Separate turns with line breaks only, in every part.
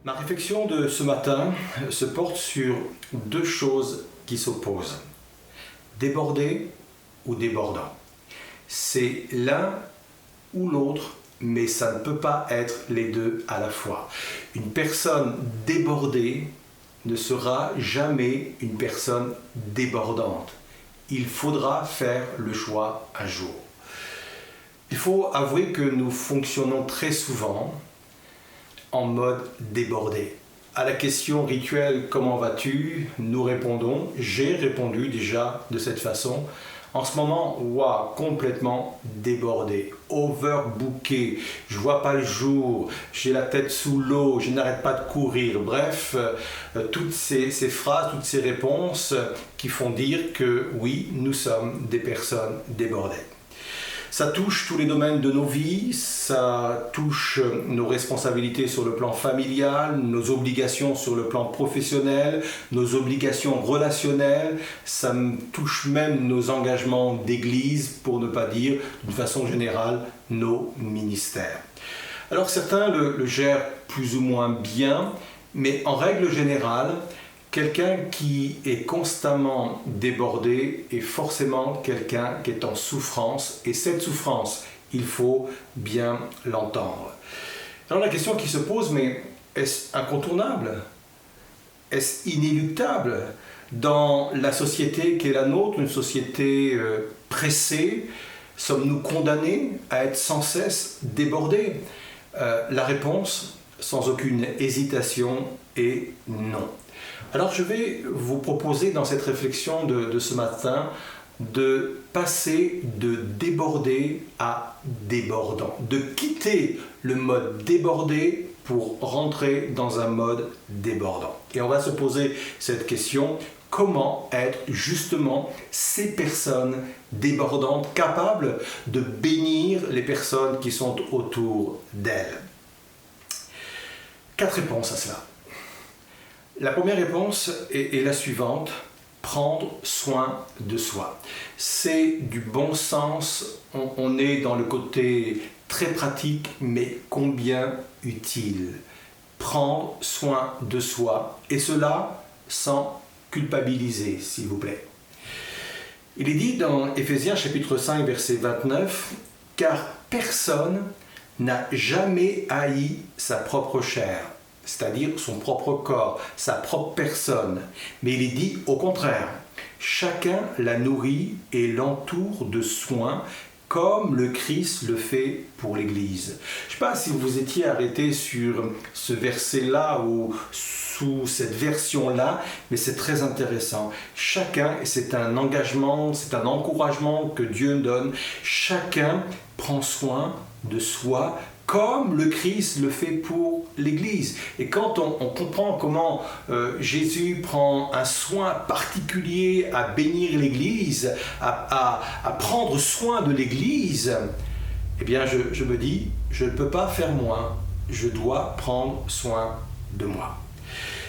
Ma réflexion de ce matin se porte sur deux choses qui s'opposent. Débordé ou débordant. C'est l'un ou l'autre, mais ça ne peut pas être les deux à la fois. Une personne débordée ne sera jamais une personne débordante. Il faudra faire le choix un jour. Il faut avouer que nous fonctionnons très souvent en mode débordé. À la question rituelle « Comment vas-tu ?», nous répondons « J'ai répondu déjà de cette façon ». En ce moment, complètement débordé, overbooké, je vois pas le jour, j'ai la tête sous l'eau, je n'arrête pas de courir. Bref, toutes ces phrases, toutes ces réponses qui font dire que oui, nous sommes des personnes débordées. Ça touche tous les domaines de nos vies, ça touche nos responsabilités sur le plan familial, nos obligations sur le plan professionnel, nos obligations relationnelles, ça touche même nos engagements d'église, pour ne pas dire d'une façon générale nos ministères. Alors certains le gèrent plus ou moins bien, mais en règle générale, quelqu'un qui est constamment débordé est forcément quelqu'un qui est en souffrance, et cette souffrance, il faut bien l'entendre. Alors la question qui se pose, mais est-ce incontournable? Est-ce inéluctable? Dans la société qui est la nôtre, une société pressée, sommes-nous condamnés à être sans cesse débordés? La réponse, sans aucune hésitation, est non. Alors je vais vous proposer dans cette réflexion de ce matin de passer de débordé à débordant, de quitter le mode débordé pour rentrer dans un mode débordant. Et on va se poser cette question, comment être justement ces personnes débordantes capables de bénir les personnes qui sont autour d'elles? 4 réponses à cela. La première réponse est la suivante, prendre soin de soi. C'est du bon sens, on est dans le côté très pratique, mais combien utile. Prendre soin de soi, et cela sans culpabiliser, s'il vous plaît. Il est dit dans Éphésiens chapitre 5, verset 29, « Car personne n'a jamais haï sa propre chair. » c'est-à-dire son propre corps, sa propre personne. Mais il est dit au contraire, chacun la nourrit et l'entoure de soins comme le Christ le fait pour l'Église. Je ne sais pas si vous étiez arrêté sur ce verset-là ou sous cette version-là, mais c'est très intéressant. Chacun, c'est un engagement, c'est un encouragement que Dieu donne, chacun prend soin de soi comme le Christ le fait pour l'Église. Et quand on comprend comment Jésus prend un soin particulier à bénir l'Église, à prendre soin de l'Église, eh bien je me dis, je ne peux pas faire moins, je dois prendre soin de moi.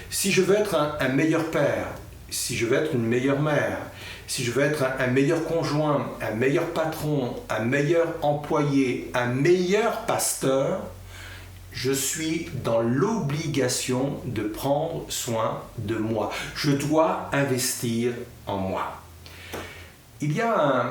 Si je veux être un meilleur père, si je veux être une meilleure mère, si je veux être un meilleur conjoint, un meilleur patron, un meilleur employé, un meilleur pasteur, je suis dans l'obligation de prendre soin de moi. Je dois investir en moi. Il y a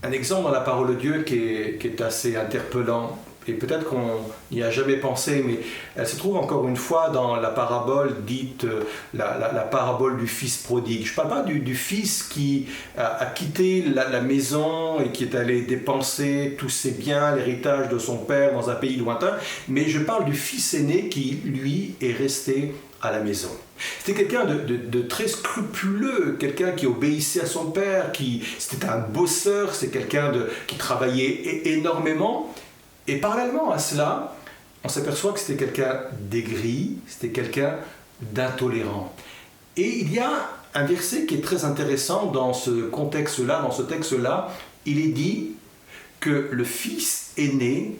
un exemple dans la parole de Dieu qui est assez interpellant. Et peut-être qu'on n'y a jamais pensé, mais elle se trouve encore une fois dans la parabole dite la parabole du fils prodigue. Je ne parle pas du fils qui a quitté la maison et qui est allé dépenser tous ses biens, l'héritage de son père dans un pays lointain, mais je parle du fils aîné qui, lui, est resté à la maison. C'était quelqu'un de très scrupuleux, quelqu'un qui obéissait à son père, c'était un bosseur, c'est quelqu'un qui travaillait énormément. Et parallèlement à cela, on s'aperçoit que c'était quelqu'un d'aigri, c'était quelqu'un d'intolérant. Et il y a un verset qui est très intéressant dans ce contexte-là, dans ce texte-là. Il est dit que le fils aîné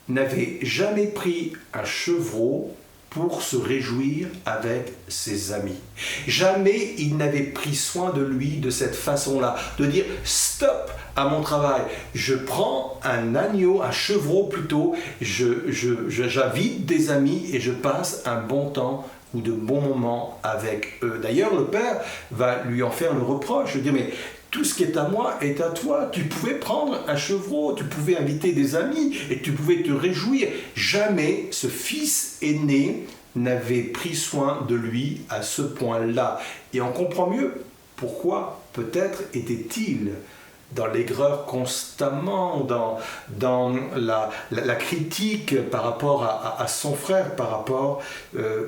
n'avait jamais pris un chevreau pour se réjouir avec ses amis. Jamais il n'avait pris soin de lui de cette façon-là, de dire stop à mon travail, je prends un agneau, un chevreau plutôt, j'invite des amis et je passe un bon temps ou de bons moments avec eux. D'ailleurs, le père va lui en faire le reproche, de dire mais tout ce qui est à moi est à toi. Tu pouvais prendre un chevreau, tu pouvais inviter des amis et tu pouvais te réjouir. Jamais ce fils aîné n'avait pris soin de lui à ce point-là. Et on comprend mieux pourquoi peut-être était-il dans l'aigreur constamment, dans la critique par rapport à son frère, par rapport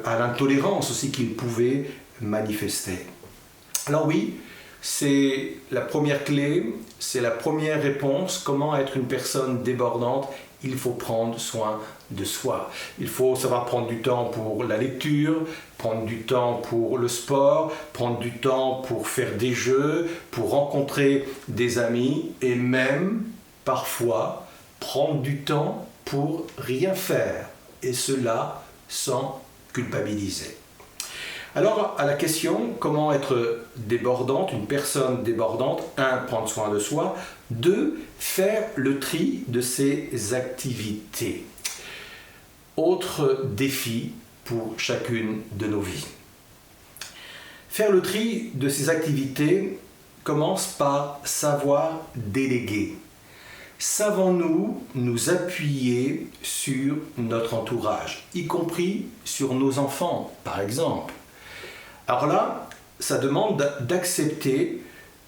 à l'intolérance aussi qu'il pouvait manifester. Alors oui, c'est la première clé, c'est la première réponse. Comment être une personne débordante? Il faut prendre soin de soi. Il faut savoir prendre du temps pour la lecture, prendre du temps pour le sport, prendre du temps pour faire des jeux, pour rencontrer des amis et même, parfois, prendre du temps pour rien faire. Et cela sans culpabiliser. Alors, à la question, comment être débordante, une personne débordante? 1. Prendre soin de soi. 2. Faire le tri de ses activités. Autre défi pour chacune de nos vies. Faire le tri de ses activités commence par savoir déléguer. Savons-nous nous appuyer sur notre entourage, y compris sur nos enfants, par exemple? Alors là, ça demande d'accepter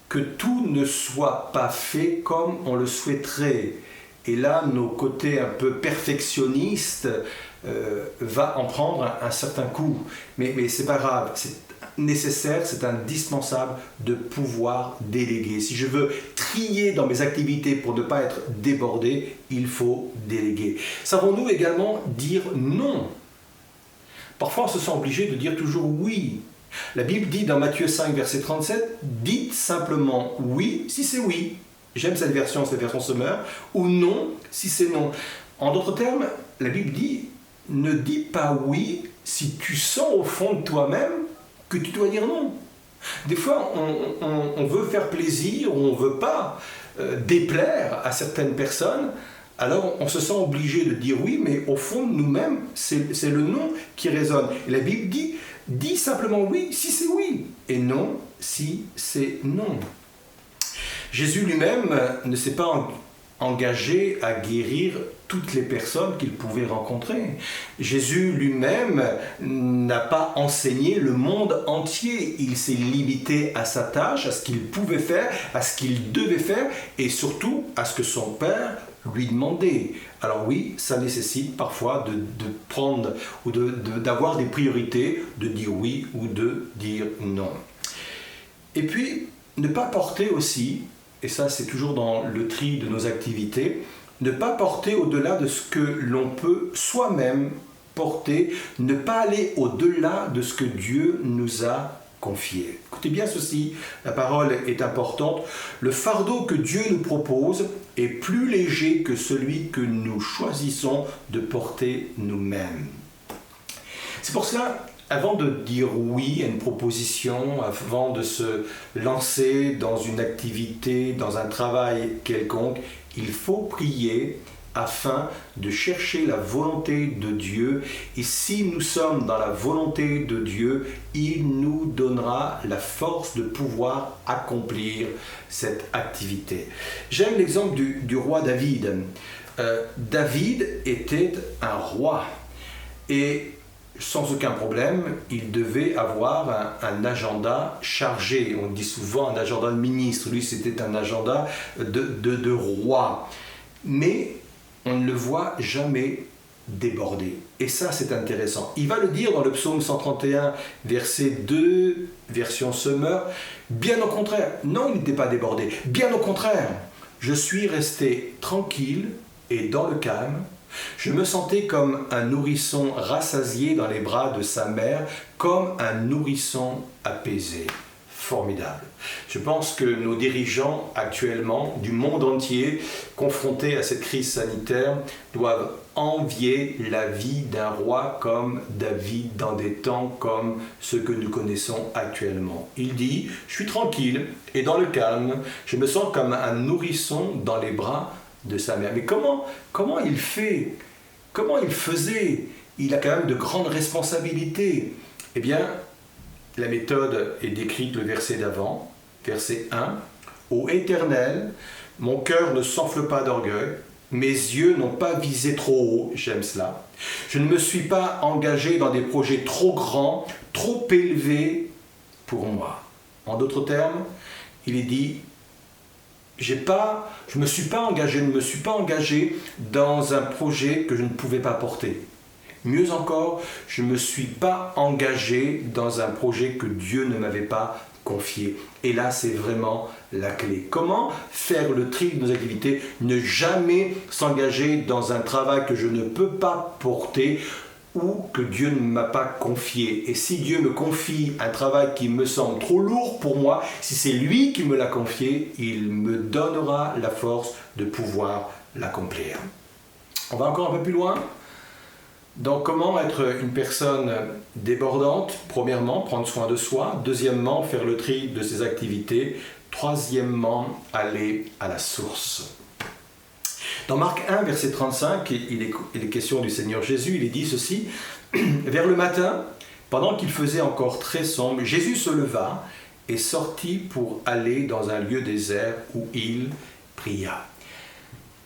que tout ne soit pas fait comme on le souhaiterait. Et là, nos côtés un peu perfectionnistes va en prendre un certain coup. Mais c'est pas grave, c'est nécessaire, c'est indispensable de pouvoir déléguer. Si je veux trier dans mes activités pour ne pas être débordé, il faut déléguer. Savons-nous également dire non? Parfois, on se sent obligé de dire toujours oui. La Bible dit dans Matthieu 5, verset 37, « Dites simplement oui si c'est oui ». J'aime cette version, c'est la version Sommer. Ou non si c'est non. En d'autres termes, la Bible dit « Ne dis pas oui si tu sens au fond de toi-même que tu dois dire non ». Des fois, on veut faire plaisir ou on ne veut pas déplaire à certaines personnes. Alors on se sent obligé de dire oui, mais au fond de nous-mêmes, c'est le non qui résonne. Et la Bible dit « Dis simplement oui si c'est oui, et non si c'est non ». Jésus lui-même ne s'est pas engagé à guérir toutes les personnes qu'il pouvait rencontrer. Jésus lui-même n'a pas enseigné le monde entier. Il s'est limité à sa tâche, à ce qu'il pouvait faire, à ce qu'il devait faire, et surtout à ce que son Père lui demandait. Alors oui, ça nécessite parfois de prendre ou d'avoir des priorités, de dire oui ou de dire non. Et puis, ne pas porter aussi, et ça c'est toujours dans le tri de nos activités, ne pas porter au-delà de ce que l'on peut soi-même porter, ne pas aller au-delà de ce que Dieu nous a confié. Écoutez bien ceci, la parole est importante. Le fardeau que Dieu nous propose est plus léger que celui que nous choisissons de porter nous-mêmes. C'est pour cela, avant de dire oui à une proposition, avant de se lancer dans une activité, dans un travail quelconque, il faut prier afin de chercher la volonté de Dieu. Et si nous sommes dans la volonté de Dieu, il nous donnera la force de pouvoir accomplir cette activité. J'aime l'exemple du roi David. David était un roi et sans aucun problème, il devait avoir un agenda chargé. On dit souvent un agenda de ministre. Lui, c'était un agenda de roi. Mais on ne le voit jamais débordé. Et ça, c'est intéressant. Il va le dire dans le psaume 131, verset 2, version Sommer. Bien au contraire. Non, il n'était pas débordé. Bien au contraire. Je suis resté tranquille et dans le calme. Je me sentais comme un nourrisson rassasié dans les bras de sa mère, comme un nourrisson apaisé. formidable. Je pense que nos dirigeants actuellement, du monde entier, confrontés à cette crise sanitaire, doivent envier la vie d'un roi comme David dans des temps comme ceux que nous connaissons actuellement. Il dit, je suis tranquille et dans le calme, je me sens comme un nourrisson dans les bras de sa mère. Mais comment il fait? Comment il faisait? Il a quand même de grandes responsabilités. Eh bien, la méthode est décrite le verset d'avant, verset 1. « Ô Éternel, mon cœur ne s'enfle pas d'orgueil, mes yeux n'ont pas visé trop haut, j'aime cela. Je ne me suis pas engagé dans des projets trop grands, trop élevés pour moi. » En d'autres termes, il est dit, je ne me suis pas engagé dans un projet que je ne pouvais pas porter. Mieux encore, je ne me suis pas engagé dans un projet que Dieu ne m'avait pas confié. Et là, c'est vraiment la clé. Comment faire le tri de nos activités? Ne jamais s'engager dans un travail que je ne peux pas porter ou que Dieu ne m'a pas confié. Et si Dieu me confie un travail qui me semble trop lourd pour moi, si c'est lui qui me l'a confié, il me donnera la force de pouvoir l'accomplir. On va encore un peu plus loin. Donc, comment être une personne débordante? Premièrement, prendre soin de soi. Deuxièmement, faire le tri de ses activités. Troisièmement, aller à la source. Dans Marc 1, verset 35, il est question du Seigneur Jésus. Il est dit ceci, « Vers le matin, pendant qu'il faisait encore très sombre, Jésus se leva et sortit pour aller dans un lieu désert où il pria. »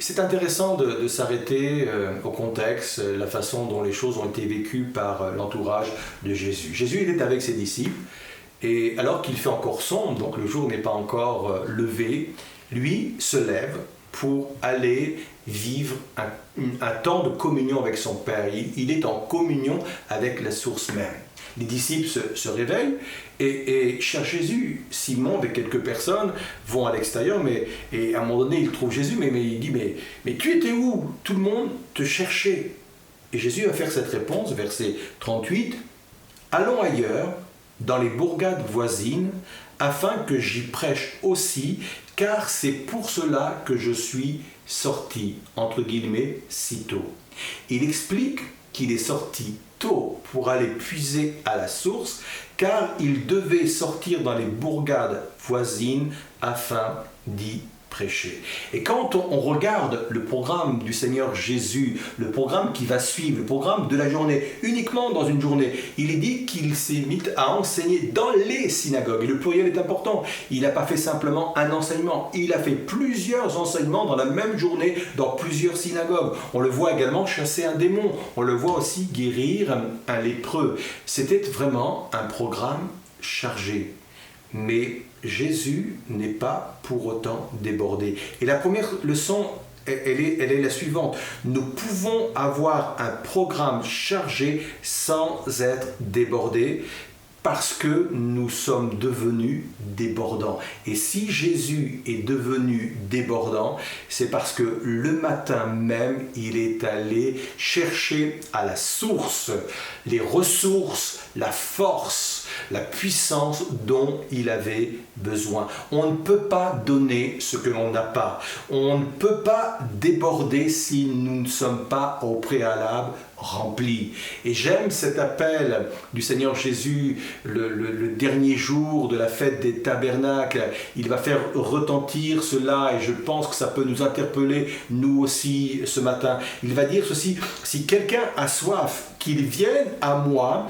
C'est intéressant de s'arrêter au contexte, la façon dont les choses ont été vécues par l'entourage de Jésus. Jésus, il est avec ses disciples, et alors qu'il fait encore sombre, donc le jour n'est pas encore levé, lui se lève pour aller vivre un temps de communion avec son Père. Il est en communion avec la source même. Les disciples se réveillent et cherchent Jésus. Simon, avec quelques personnes, vont à l'extérieur, et à un moment donné, ils trouvent Jésus, mais il dit, mais tu étais où? Tout le monde te cherchait. Et Jésus va faire cette réponse, verset 38, « Allons ailleurs, dans les bourgades voisines, afin que j'y prêche aussi, car c'est pour cela que je suis sorti, entre guillemets, si tôt. » Il explique qu'il est sorti tôt pour aller puiser à la source, car il devait sortir dans les bourgades voisines afin d'y prêcher. Et quand on regarde le programme du Seigneur Jésus, le programme qui va suivre, le programme de la journée, uniquement dans une journée, il est dit qu'il s'est mis à enseigner dans les synagogues. Et le pluriel est important. Il n'a pas fait simplement un enseignement, il a fait plusieurs enseignements dans la même journée, dans plusieurs synagogues. On le voit également chasser un démon, on le voit aussi guérir un lépreux. C'était vraiment un programme chargé. Mais Jésus n'est pas pour autant débordé. Et la première leçon, elle est la suivante. Nous pouvons avoir un programme chargé sans être débordé parce que nous sommes devenus débordants. Et si Jésus est devenu débordant, c'est parce que le matin même, il est allé chercher à la source les ressources, la force, la puissance dont il avait besoin. On ne peut pas donner ce que l'on n'a pas. On ne peut pas déborder si nous ne sommes pas au préalable remplis. Et j'aime cet appel du Seigneur Jésus, le dernier jour de la fête des tabernacles. Il va faire retentir cela et je pense que ça peut nous interpeller, nous aussi, ce matin. Il va dire ceci, si quelqu'un a soif, qu'il vienne à moi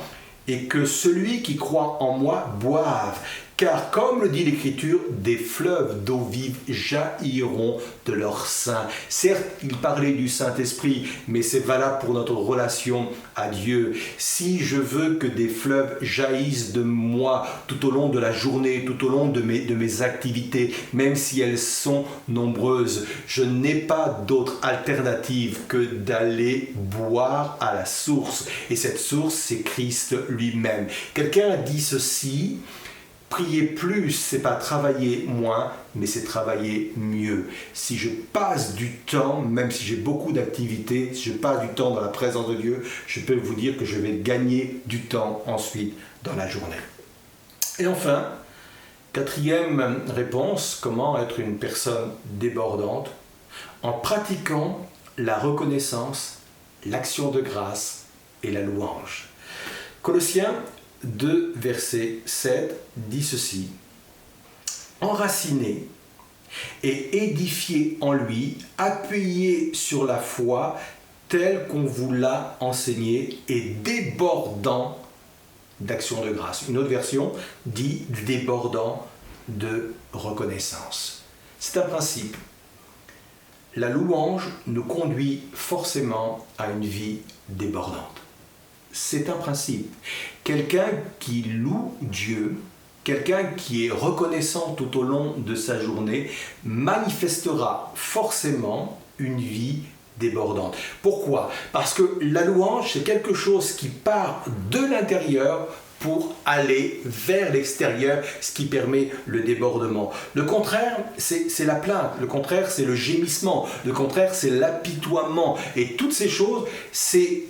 et que celui qui croit en moi boive. Car comme le dit l'Écriture, des fleuves d'eau vive jailliront de leur sein. Certes, il parlait du Saint-Esprit, mais c'est valable pour notre relation à Dieu. Si je veux que des fleuves jaillissent de moi tout au long de la journée, tout au long de mes activités, même si elles sont nombreuses, je n'ai pas d'autre alternative que d'aller boire à la source. Et cette source, c'est Christ lui-même. Quelqu'un a dit ceci, prier plus, c'est pas travailler moins, mais c'est travailler mieux. Si je passe du temps, même si j'ai beaucoup d'activités, si je passe du temps dans la présence de Dieu, je peux vous dire que je vais gagner du temps ensuite dans la journée. Et enfin, Quatrième réponse, comment être une personne débordante? En pratiquant la reconnaissance, l'action de grâce et la louange. Colossiens 2, verset 7 dit ceci: enracinés et édifiés en lui, appuyés sur la foi telle qu'on vous l'a enseigné et débordant d'action de grâce. Une autre version dit débordant de reconnaissance. C'est un principe. La louange nous conduit forcément à une vie débordante. C'est un principe. Quelqu'un qui loue Dieu, quelqu'un qui est reconnaissant tout au long de sa journée, manifestera forcément une vie débordante. Pourquoi? Parce que la louange, c'est quelque chose qui part de l'intérieur pour aller vers l'extérieur, ce qui permet le débordement. Le contraire, c'est la plainte. Le contraire, c'est le gémissement. Le contraire, c'est l'apitoiement. Et toutes ces choses, c'est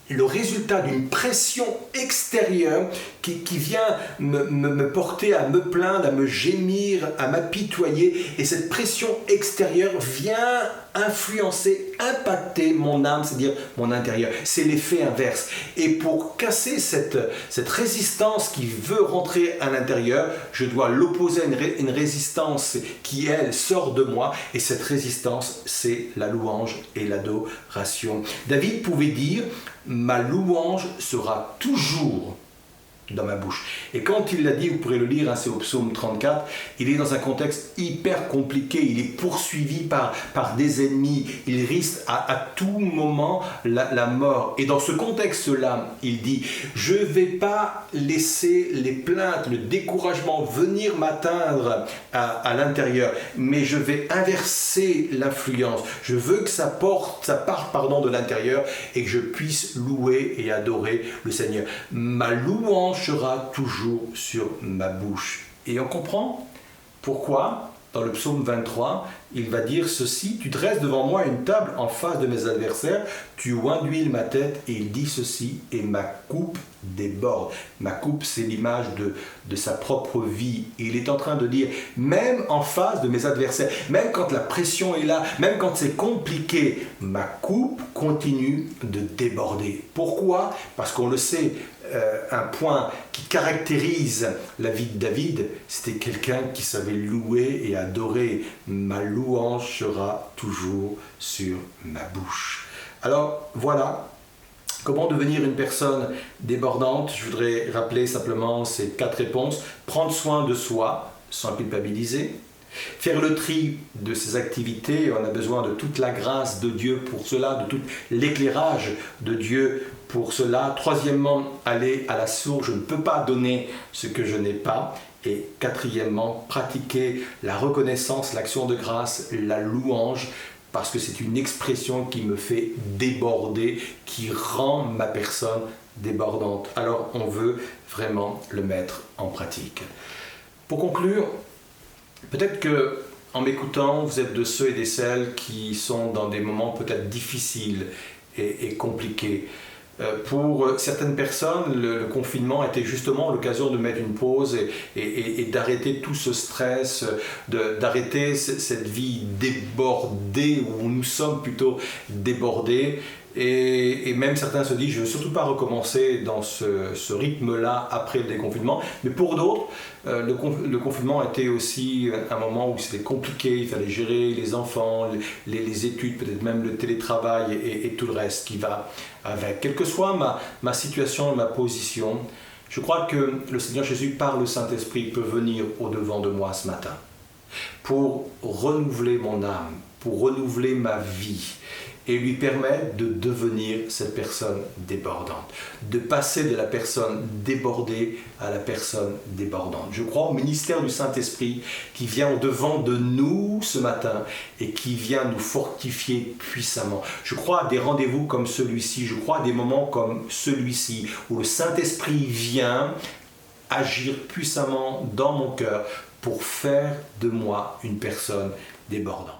le résultat d'une pression extérieure qui vient me porter à me plaindre, à me gémir, à m'apitoyer. Et cette pression extérieure vient influencer, impacter mon âme, c'est-à-dire mon intérieur. C'est l'effet inverse. Et pour casser cette résistance qui veut rentrer à l'intérieur, je dois l'opposer à une résistance qui, elle, sort de moi. Et cette résistance, c'est la louange et l'adoration. David pouvait dire: ma louange sera toujours dans ma bouche. Et quand il l'a dit, vous pourrez le lire, c'est au psaume 34, il est dans un contexte hyper compliqué, il est poursuivi par des ennemis, il risque à tout moment la mort. Et dans ce contexte-là, il dit: je ne vais pas laisser les plaintes, le découragement venir m'atteindre à l'intérieur, mais je vais inverser l'influence. Je veux que ça parte de l'intérieur et que je puisse louer et adorer le Seigneur. Ma louange sera toujours sur ma bouche. Et on comprend pourquoi, dans le psaume 23, il va dire ceci: tu dresses devant moi une table en face de mes adversaires, tu induis ma tête, et il dit ceci: et ma coupe déborde. Ma coupe, c'est l'image de sa propre vie. Et il est en train de dire, même en face de mes adversaires, même quand la pression est là, même quand c'est compliqué, ma coupe continue de déborder. Pourquoi? Parce qu'on le sait, un point qui caractérise la vie de David, c'était quelqu'un qui savait louer et adorer. Ma louange sera toujours sur ma bouche. Alors voilà, comment devenir une personne débordante? Je voudrais rappeler simplement ces 4 réponses. Prendre soin de soi sans culpabiliser. Faire le tri de ses activités, on a besoin de toute la grâce de Dieu pour cela, de tout l'éclairage de Dieu pour cela. Troisièmement, aller à la source, je ne peux pas donner ce que je n'ai pas. Et quatrièmement, pratiquer la reconnaissance, l'action de grâce, la louange, parce que c'est une expression qui me fait déborder, qui rend ma personne débordante. Alors on veut vraiment le mettre en pratique. Pour conclure, peut-être que en m'écoutant, vous êtes de ceux et de celles qui sont dans des moments peut-être difficiles et compliqués. Pour certaines personnes, le confinement était justement l'occasion de mettre une pause et d'arrêter tout ce stress, d'arrêter cette vie débordée, où nous sommes plutôt débordés. Et même certains se disent: je ne veux surtout pas recommencer dans ce rythme-là après le déconfinement. Mais pour d'autres, le confinement était aussi un moment où c'était compliqué, il fallait gérer les enfants, les études, peut-être même le télétravail et tout le reste qui va avec. Quelle que soit ma situation et ma position, je crois que le Seigneur Jésus, par le Saint-Esprit, peut venir au-devant de moi ce matin pour renouveler mon âme, pour renouveler ma vie, et lui permettre de devenir cette personne débordante, de passer de la personne débordée à la personne débordante. Je crois au ministère du Saint-Esprit qui vient au-devant de nous ce matin et qui vient nous fortifier puissamment. Je crois à des rendez-vous comme celui-ci, je crois à des moments comme celui-ci où le Saint-Esprit vient agir puissamment dans mon cœur pour faire de moi une personne débordante.